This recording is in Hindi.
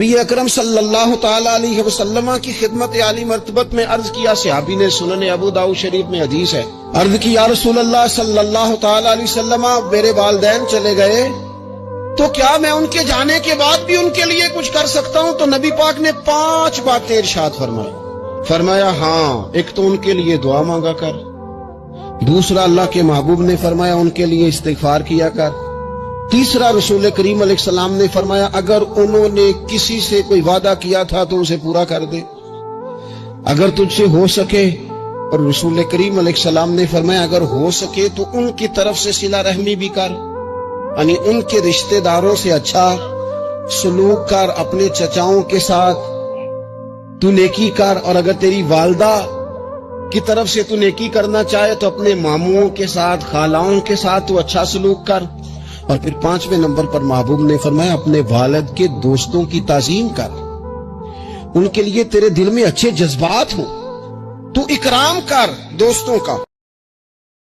नबी अकरम सल्लल्लाहु ताला अलैहि वसल्लम की खिदमत आली मर्तबत में अर्ज किया। सहाबी ने सुनन अबू दाऊद शरीफ में हदीस है, अर्ज की या रसूलल्लाह सल्लल्लाहु ताला अलैहि वसल्लम, मेरे वालिदैन चले गए तो क्या मैं उनके जाने के बाद भी उनके लिए कुछ कर सकता हूं? तो नबी पाक ने 5 बातें इरशाद फरमाया, हाँ, एक तो उनके लिए दुआ मांगा कर, दूसरा अल्लाह के महबूब ने फरमाया उनके लिए इस्तिगफार किया कर, तीसरा रसूल करीम अलैहिस्सलाम ने फरमाया अगर उन्होंने किसी से कोई वादा किया था तो उसे पूरा कर दे, अगर तुझसे हो सके। और रसूल करीम अलैहिस्सलाम ने फरमाया अगर हो सके तो उनकी तरफ से सिला रहमी भी कर, यानी उनके रिश्तेदारों से अच्छा सलूक कर, अपने चचाओं के साथ तू नेकी कर, और अगर तेरी वालदा की तरफ से तू नेकी करना चाहे तो अपने मामुओं के साथ, खालाओं के साथ तू अच्छा सलूक कर। और फिर 5वें नंबर पर महबूब ने फरमाया अपने वालिद के दोस्तों की ताज़ीम कर, उनके लिए तेरे दिल में अच्छे जज्बात हो, तू इकराम कर दोस्तों का।